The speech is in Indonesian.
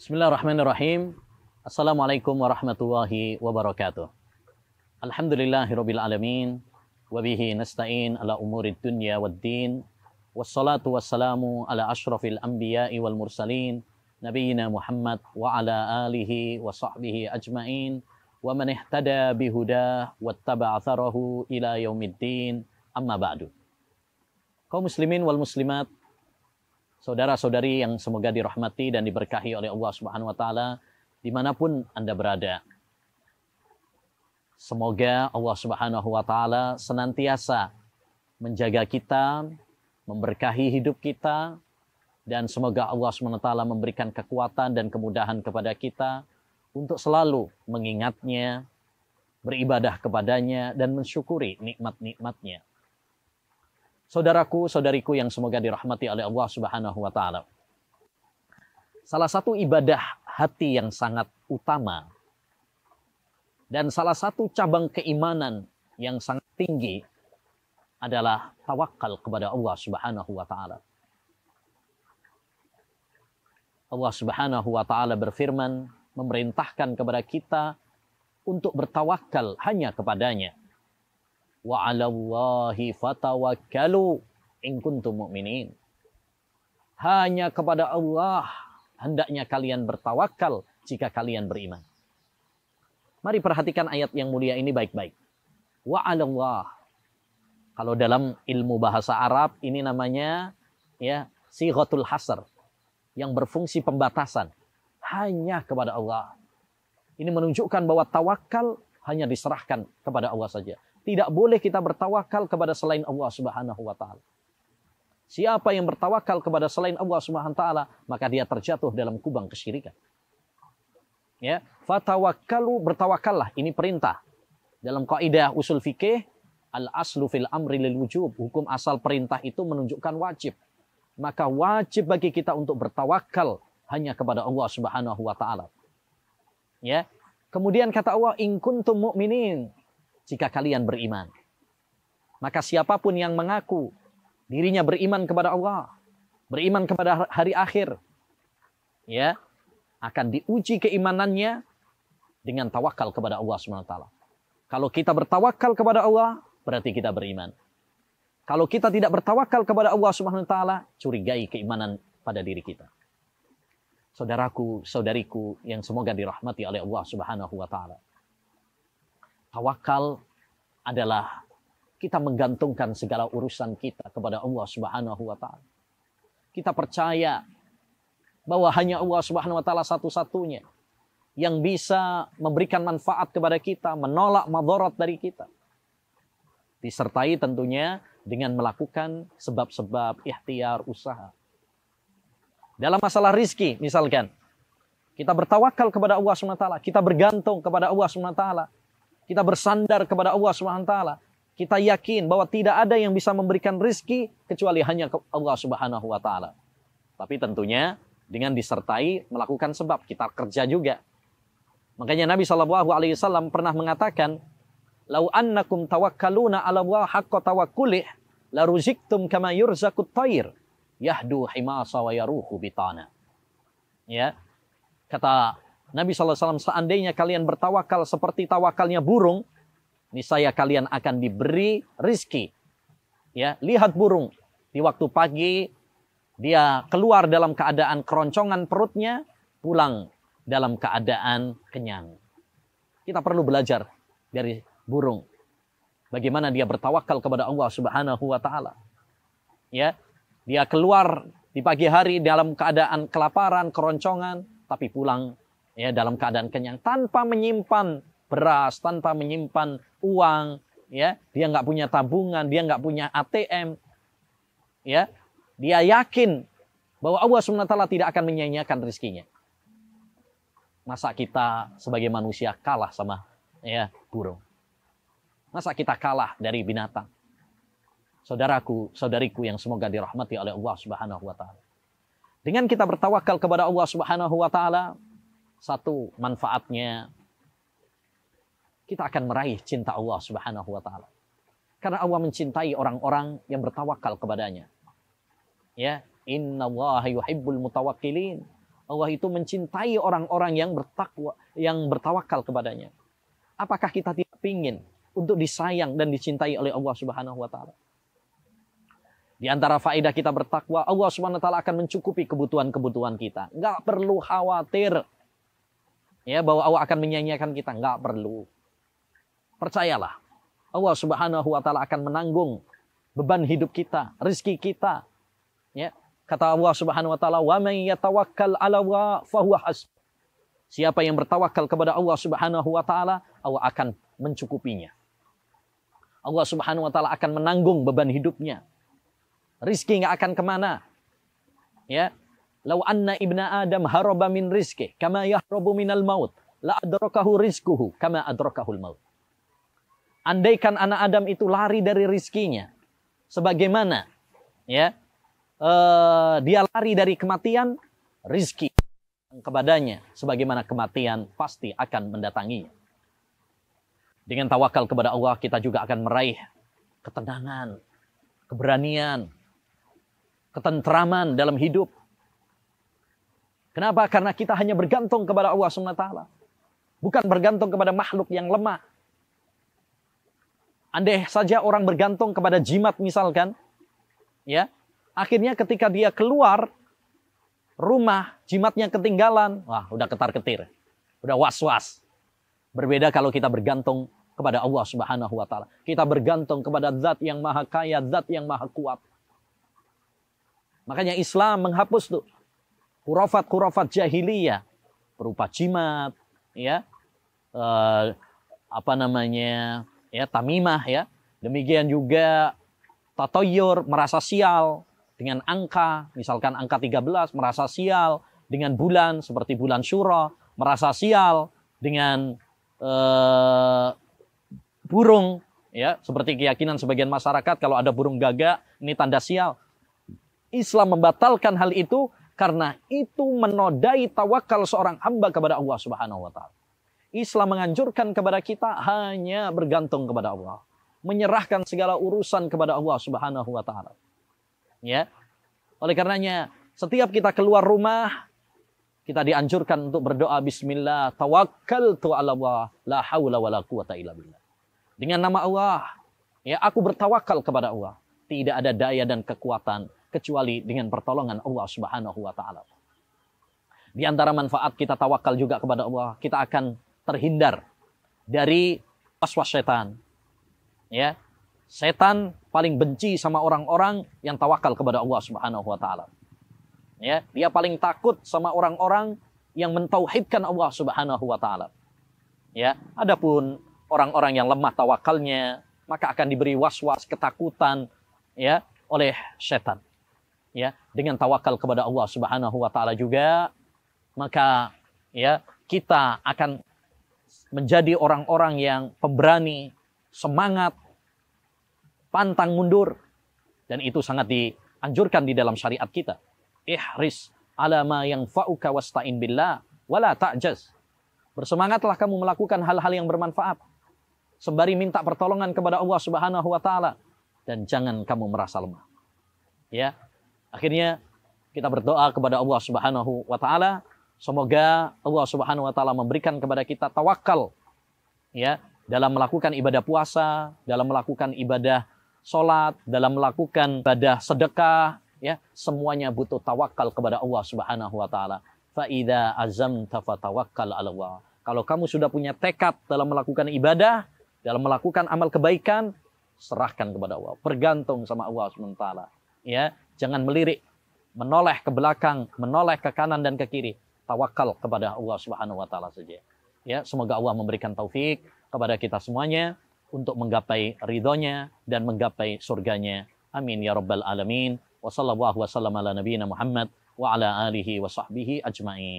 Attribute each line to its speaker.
Speaker 1: Bismillahirrahmanirrahim. Assalamualaikum warahmatullahi wabarakatuh. Alhamdulillahirabbil alamin wa bihi nasta'in ala umurid dunya waddin. Wassalatu wassalamu ala asyrafil anbiya'i wal mursalin nabiyina Muhammad wa ala alihi wa sahbihi ajmain wa man ihtada bihudah wattaba'a atharahu ila yaumiddin. Amma ba'du. Kaum muslimin wal muslimat, saudara-saudari yang semoga dirahmati dan diberkahi oleh Allah Subhanahu wa taala dimanapun Anda berada. Semoga Allah Subhanahu wa taala senantiasa menjaga kita, memberkahi hidup kita, dan semoga Allah Subhanahu wa taala memberikan kekuatan dan kemudahan kepada kita untuk selalu mengingatnya, beribadah kepadanya, dan mensyukuri nikmat-nikmatnya. Saudaraku, saudariku yang semoga dirahmati oleh Allah Subhanahu wa taala. Salah satu ibadah hati yang sangat utama dan salah satu cabang keimanan yang sangat tinggi adalah tawakal kepada Allah Subhanahu wa taala. Allah Subhanahu wa taala berfirman, memerintahkan kepada kita untuk bertawakal hanya kepadanya. Wa 'alallahi fatawakkalu in kuntum mu'minin. Hanya kepada Allah hendaknya kalian bertawakal jika kalian beriman. Mari perhatikan ayat yang mulia ini baik-baik. Wa 'alallah. Kalau dalam ilmu bahasa Arab ini namanya sighatul hasr, yang berfungsi pembatasan. Hanya kepada Allah. Ini menunjukkan bahwa tawakal hanya diserahkan kepada Allah saja. Tidak boleh kita bertawakal kepada selain Allah Subhanahu wa taala. Siapa yang bertawakal kepada selain Allah Subhanahu wa taala, maka dia terjatuh dalam kubang kesyirikan. Ya, fatawakkalu, bertawakallah, ini perintah. Dalam kaidah usul fikih, al-aslu fil amri lil wujub, hukum asal perintah itu menunjukkan wajib. Maka wajib bagi kita untuk bertawakal hanya kepada Allah Subhanahu wa taala. Ya. Kemudian kata Allah, in kuntum mu'minin, jika kalian beriman. Maka siapapun yang mengaku dirinya beriman kepada Allah, beriman kepada hari akhir, ya, akan diuji keimanannya dengan tawakal kepada Allah Subhanahu wa taala. Kalau kita bertawakal kepada Allah, berarti kita beriman. Kalau kita tidak bertawakal kepada Allah Subhanahu wa taala, curigai keimanan pada diri kita. Saudaraku, saudariku yang semoga dirahmati oleh Allah Subhanahu wa taala. Tawakal adalah kita menggantungkan segala urusan kita kepada Allah Subhanahu wa taala. Kita percaya bahwa hanya Allah Subhanahu wa taala satu-satunya yang bisa memberikan manfaat kepada kita, menolak madarat dari kita. Disertai tentunya dengan melakukan sebab-sebab ikhtiar usaha. Dalam masalah rizki misalkan, kita bertawakal kepada Allah Subhanahu wa taala, kita bergantung kepada Allah Subhanahu wa taala. Kita bersandar kepada Allah Subhanahu wa taala. Kita yakin bahwa tidak ada yang bisa memberikan rezeki kecuali hanya Allah Subhanahu wa taala. Tapi tentunya dengan disertai melakukan sebab, kita kerja juga. Makanya Nabi SAW pernah mengatakan, "Lau annakum tawakkaluna 'ala Allah haqqa tawakkulih, la ruziktum kama yurzaqut thair, yahdu himasa wa yaruhu bitana." Ya. Kata Nabi SAW, seandainya kalian bertawakal seperti tawakalnya burung, niscaya kalian akan diberi rizki. Ya, lihat burung. Di waktu pagi, dia keluar dalam keadaan keroncongan perutnya, pulang dalam keadaan kenyang. Kita perlu belajar dari burung. Bagaimana dia bertawakal kepada Allah Subhanahu wa taala. Ya, dia keluar di pagi hari dalam keadaan kelaparan, keroncongan, tapi pulang dalam keadaan kenyang, tanpa menyimpan beras, tanpa menyimpan uang, ya, dia nggak punya tabungan, dia nggak punya ATM, ya, dia yakin bahwa Allah SWT tidak akan menyia-nyiakan rezekinya. Masa kita sebagai manusia kalah sama burung? Masa kita kalah dari binatang? Saudaraku, saudariku yang semoga dirahmati oleh Allah Subhanahu wa taala. Dengan kita bertawakal kepada Allah Subhanahu wa taala, satu manfaatnya, kita akan meraih cinta Allah Subhanahu wa taala. Karena Allah mencintai orang-orang yang bertawakal kepadanya. Ya, innallaha yuhibbul mutawakkilin. Allah itu mencintai orang-orang yang bertakwa, yang bertawakal kepadanya. Apakah kita tidak ingin untuk disayang dan dicintai oleh Allah Subhanahu wa taala? Di antara faedah kita bertakwa, Allah Subhanahu wa taala akan mencukupi kebutuhan-kebutuhan kita. Enggak perlu khawatir ya bahwa Allah akan menyanyiakan kita, enggak perlu. Percayalah, Allah Subhanahu wa taala akan menanggung beban hidup kita, rezeki kita. Ya, kata Allah Subhanahu wa taala, "Wa may yatawakkal 'ala Allah fa huwa hasbuh." Siapa yang bertawakal kepada Allah Subhanahu wa taala, Allah akan mencukupinya. Allah Subhanahu wa taala akan menanggung beban hidupnya. Rizki nggak akan kemana. Ya, "Lau anna ibna Adam haraba min rizki kama yahrabu minal maut, la adrakahu rizquhu kama adrakahul maut." Andaikan anak Adam itu lari dari rizkinya, sebagaimana ya dia lari dari kematian, rizki kepadanya sebagaimana kematian pasti akan mendatanginya. Dengan tawakal kepada Allah, kita juga akan meraih ketenangan, keberanian, ketentraman dalam hidup. Kenapa? Karena kita hanya bergantung kepada Allah SWT. Bukan bergantung kepada makhluk yang lemah. Andai saja orang bergantung kepada jimat misalkan, ya, akhirnya ketika dia keluar rumah, jimatnya ketinggalan, wah udah ketar-ketir, udah was-was. Berbeda kalau kita bergantung kepada Allah Subhanahu wa taala. Kita bergantung kepada zat yang maha kaya, zat yang maha kuat. Makanya Islam menghapus tuh khurafat-khurafat jahiliyah berupa jimat, ya, ya, tamimah, ya. Demikian juga tatoyur, merasa sial dengan angka, misalkan angka 13, merasa sial dengan bulan seperti bulan Syura, merasa sial dengan burung, ya, seperti keyakinan sebagian masyarakat kalau ada burung gagak ini tanda sial. Islam membatalkan hal itu karena itu menodai tawakal seorang hamba kepada Allah Subhanahu wa taala. Islam menganjurkan kepada kita hanya bergantung kepada Allah, menyerahkan segala urusan kepada Allah Subhanahu wa taala. Ya. Oleh karenanya, setiap kita keluar rumah, kita dianjurkan untuk berdoa bismillah, tawakkaltu 'ala Allah, la haula wala quwata illa billah. Dengan nama Allah, ya, aku bertawakal kepada Allah. Tidak ada daya dan kekuatan kecuali dengan pertolongan Allah Subhanahu wa taala. Di antara manfaat kita tawakal juga kepada Allah, kita akan terhindar dari waswas setan. Ya. Setan paling benci sama orang-orang yang tawakal kepada Allah Subhanahu wa taala. Ya, dia paling takut sama orang-orang yang mentauhidkan Allah Subhanahu wa taala. Ya, adapun orang-orang yang lemah tawakalnya, maka akan diberi was-was, ketakutan, ya, oleh setan. Ya, dengan tawakal kepada Allah Subhanahu wa taala juga, maka ya, kita akan menjadi orang-orang yang pemberani, semangat, pantang mundur, dan itu sangat dianjurkan di dalam syariat kita. Ihris ala ma yanfa'uka wasta'in billah wala ta'jaz. Bersemangatlah kamu melakukan hal-hal yang bermanfaat sembari minta pertolongan kepada Allah Subhanahu wa taala, dan jangan kamu merasa lemah. Ya. Akhirnya kita berdoa kepada Allah Subhanahu wa taala, semoga Allah Subhanahu wa taala memberikan kepada kita tawakal, ya, dalam melakukan ibadah puasa, dalam melakukan ibadah salat, dalam melakukan ibadah sedekah, ya, semuanya butuh tawakal kepada Allah Subhanahu wa taala. Fa idza azamta fatawakkal 'ala Allah. Kalau kamu sudah punya tekad dalam melakukan ibadah, dalam melakukan amal kebaikan, serahkan kepada Allah, bergantung sama Allah Subhanahu wa taala. Ya, jangan melirik, menoleh ke belakang, menoleh ke kanan dan ke kiri. Tawakal kepada Allah Subhanahu wa taala saja. Ya, semoga Allah memberikan taufik kepada kita semuanya untuk menggapai ridhonya dan menggapai surganya. Amin ya rabbal alamin. Wa sallallahu wa sallam ala nabiyina Muhammad wa ala alihi wa sahbihi ajma'in.